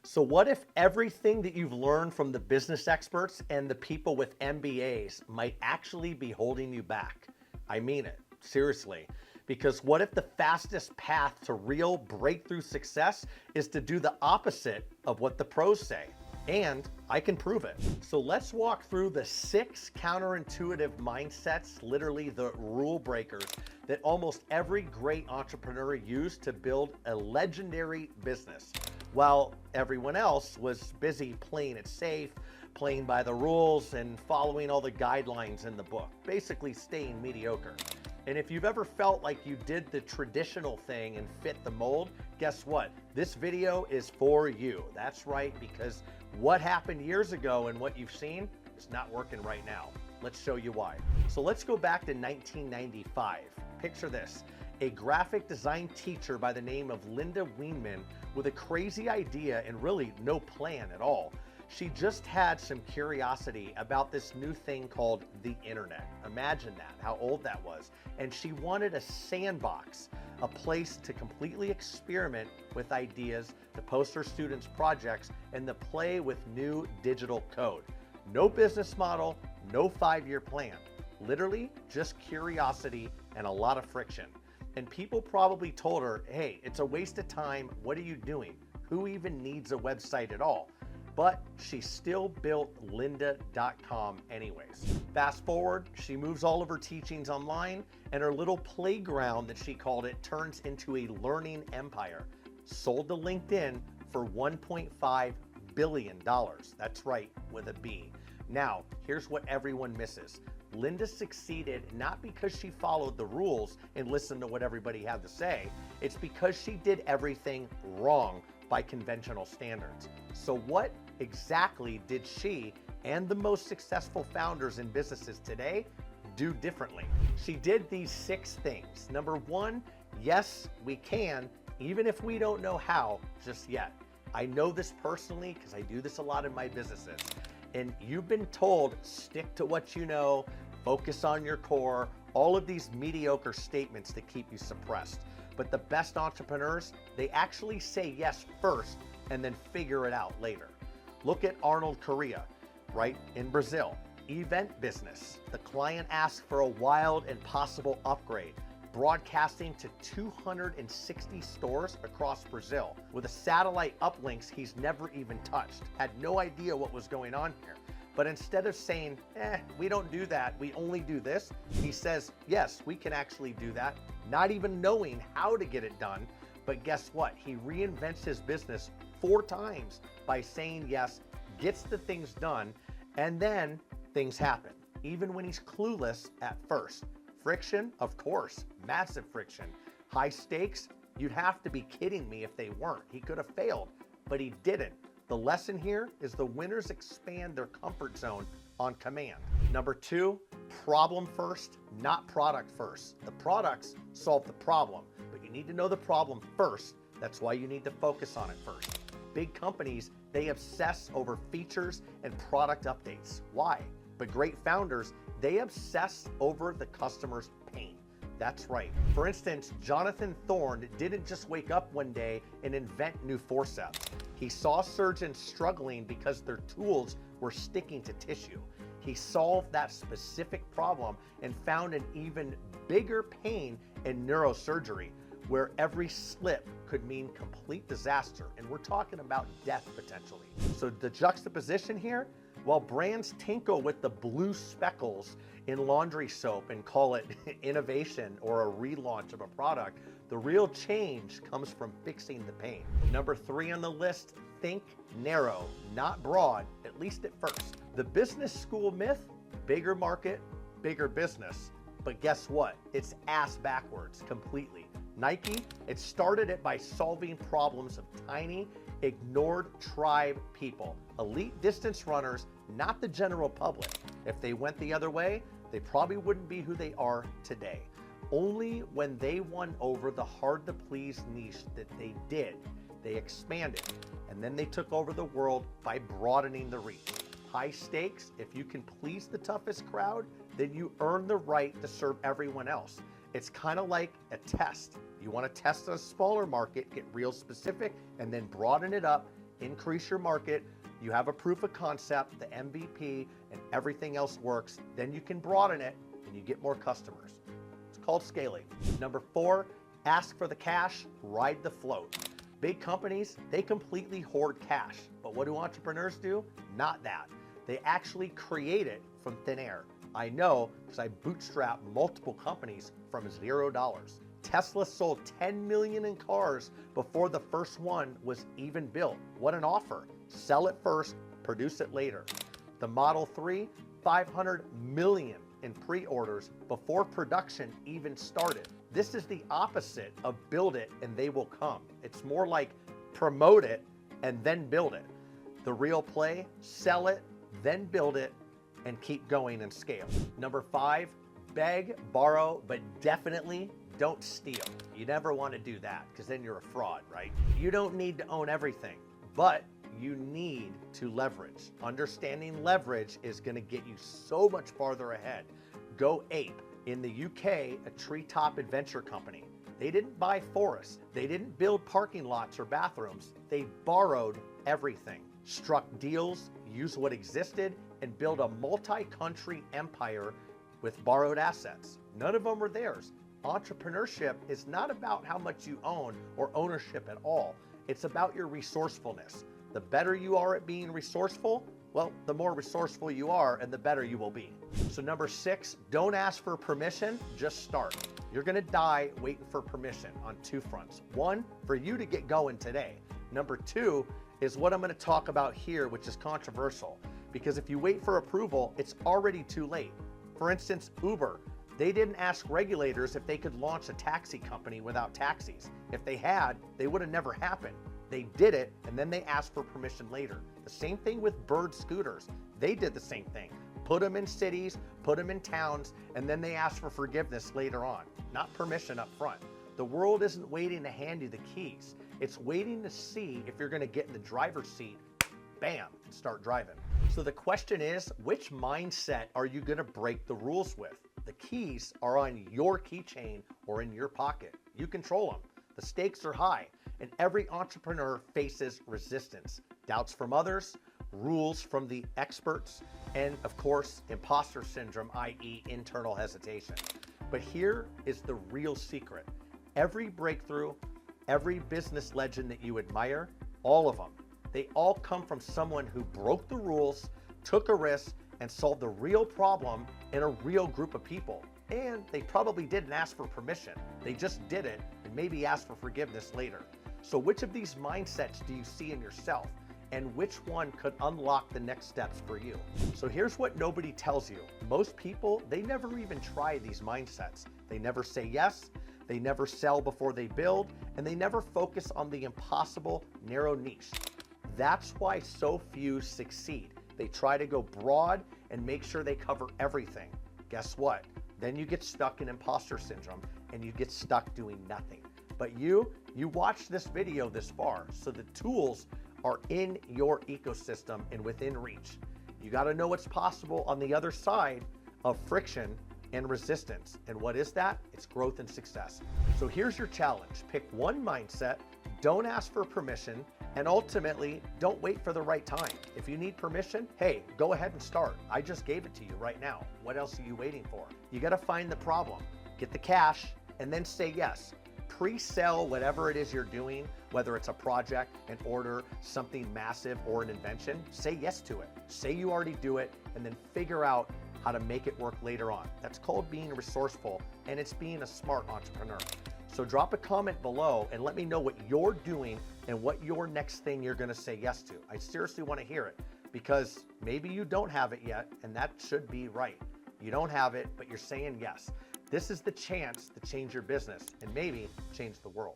So what if everything that you've learned from the business experts and the people with MBAs might actually be holding you back? I mean it, seriously. Because what if the fastest path to real breakthrough success is to do the opposite of what the pros say? And I can prove it. So let's walk through the 6 counterintuitive mindsets, literally the rule breakers, that almost every great entrepreneur used to build a legendary business, while everyone else was busy playing it safe, playing by the rules, and following all the guidelines in the book, basically staying mediocre. And if you've ever felt like you did the traditional thing and fit the mold, guess what? This video is for you. That's right, because what happened years ago and what you've seen is not working right now. Let's show you why. So let's go back to 1995. Picture this: a graphic design teacher by the name of Linda Weinman with a crazy idea and really no plan at all. She just had some curiosity about this new thing called the internet. Imagine that, how old that was. And she wanted a sandbox, a place to completely experiment with ideas, to post her students' projects, and to play with new digital code. No business model, no 5-year plan. Literally just curiosity and a lot of friction. And people probably told her, hey, it's a waste of time. What are you doing? Who even needs a website at all? But she still built lynda.com anyways. Fast forward, she moves all of her teachings online, and her little playground, that she called it, turns into a learning empire. Sold to LinkedIn for $1.5 billion. That's right, with a B. Now, here's what everyone misses. Linda succeeded not because she followed the rules and listened to what everybody had to say. It's because she did everything wrong by conventional standards. So what exactly did she and the most successful founders in businesses today do differently? She did these 6 things. Number 1, yes, we can, even if we don't know how just yet. I know this personally because I do this a lot in my businesses. And you've been told, stick to what you know, focus on your core, all of these mediocre statements that keep you suppressed. But the best entrepreneurs, they actually say yes first and then figure it out later. Look at Arnold Correa, right, in Brazil. Event business. The client asked for a wild and possible upgrade, broadcasting to 260 stores across Brazil with a satellite uplinks he's never even touched. Had no idea what was going on here. But instead of saying, we don't do that, we only do this, he says, yes, we can actually do that, not even knowing how to get it done. But guess what? He reinvents his business 4 times by saying yes, gets the things done, and then things happen, even when he's clueless at first. Friction, of course, massive friction. High stakes, you'd have to be kidding me if they weren't. He could have failed, but he didn't. The lesson here is the winners expand their comfort zone on command. Number 2, problem first, not product first. The products solve the problem, but you need to know the problem first. That's why you need to focus on it first. Big companies, they obsess over features and product updates. Why? But great founders, they obsess over the customer's pain. That's right. For instance, Jonathan Thorne didn't just wake up one day and invent new forceps. He saw surgeons struggling because their tools were sticking to tissue. He solved that specific problem and found an even bigger pain in neurosurgery, where every slip could mean complete disaster. And we're talking about death potentially. So the juxtaposition here, while brands tinkle with the blue speckles in laundry soap and call it innovation or a relaunch of a product, the real change comes from fixing the pain. Number 3 on the list, think narrow, not broad, at least at first. The business school myth, bigger market, bigger business. But guess what? It's ass backwards completely. Nike, it started it by solving problems of tiny, ignored tribe people, elite distance runners, not the general public. If they went the other way, they probably wouldn't be who they are today. Only when they won over the hard-to-please niche that they did, they expanded, and then they took over the world by broadening the reach. High stakes, if you can please the toughest crowd, then you earn the right to serve everyone else. It's kind of like a test. You want to test a smaller market, get real specific, and then broaden it up, increase your market, you have a proof of concept, the MVP, and everything else works, then you can broaden it and you get more customers. It's called scaling. Number 4, ask for the cash, ride the float. Big companies, they completely hoard cash, but what do entrepreneurs do? Not that. They actually create it from thin air. I know because I bootstrapped multiple companies from $0. Tesla sold 10 million in cars before the first one was even built. What an offer. Sell it first, produce it later. The Model 3, 500 million in pre-orders before production even started. This is the opposite of build it and they will come. It's more like promote it and then build it. The real play, sell it, then build it, and keep going and scale. Number 5, beg, borrow, but definitely don't steal. You never want to do that because then you're a fraud, right? You don't need to own everything, but you need to leverage. Understanding leverage is going to get you so much farther ahead. Go ape. In the UK, a treetop adventure company. They didn't buy forests. They didn't build parking lots or bathrooms. They borrowed everything, struck deals, used what existed, and built a multi-country empire with borrowed assets. None of them were theirs. Entrepreneurship is not about how much you own or ownership at all. It's about your resourcefulness. The better you are at being resourceful, well, the more resourceful you are and the better you will be. So number 6, don't ask for permission, just start. You're gonna die waiting for permission on 2 fronts. 1, for you to get going today. Number 2 is what I'm gonna talk about here, which is controversial, because if you wait for approval, it's already too late. For instance, Uber, they didn't ask regulators if they could launch a taxi company without taxis. If they had, they would have never happened. They did it, and then they asked for permission later. The same thing with Bird scooters. They did the same thing. Put them in cities, put them in towns, and then they asked for forgiveness later on, not permission up front. The world isn't waiting to hand you the keys. It's waiting to see if you're gonna get in the driver's seat, bam, and start driving. So the question is, which mindset are you gonna break the rules with? The keys are on your keychain or in your pocket. You control them. The stakes are high, and every entrepreneur faces resistance, doubts from others, rules from the experts, and of course, imposter syndrome, i.e. internal hesitation. But here is the real secret. Every breakthrough, every business legend that you admire, all of them, they all come from someone who broke the rules, took a risk, and solved a real problem in a real group of people. And they probably didn't ask for permission. They just did it and maybe asked for forgiveness later. So which of these mindsets do you see in yourself? And which one could unlock the next steps for you? So here's what nobody tells you. Most people, they never even try these mindsets. They never say yes, they never sell before they build, and they never focus on the impossible narrow niche. That's why so few succeed. They try to go broad and make sure they cover everything. Guess what? Then you get stuck in imposter syndrome and you get stuck doing nothing. But you watched this video this far, so the tools are in your ecosystem and within reach. You got to know what's possible on the other side of friction and resistance. And what is that? It's growth and success. So here's your challenge. Pick one mindset, don't ask for permission, and ultimately, don't wait for the right time. If you need permission, hey, go ahead and start. I just gave it to you right now. What else are you waiting for? You got to find the problem, get the cash, and then say yes. Pre-sell whatever it is you're doing, whether it's a project, an order, something massive, or an invention. Say yes to it. Say you already do it, and then figure out how to make it work later on. That's called being resourceful, and it's being a smart entrepreneur. So drop a comment below and let me know what you're doing and what your next thing you're gonna say yes to. I seriously wanna hear it, because maybe you don't have it yet, and that should be right. You don't have it, but you're saying yes. This is the chance to change your business and maybe change the world.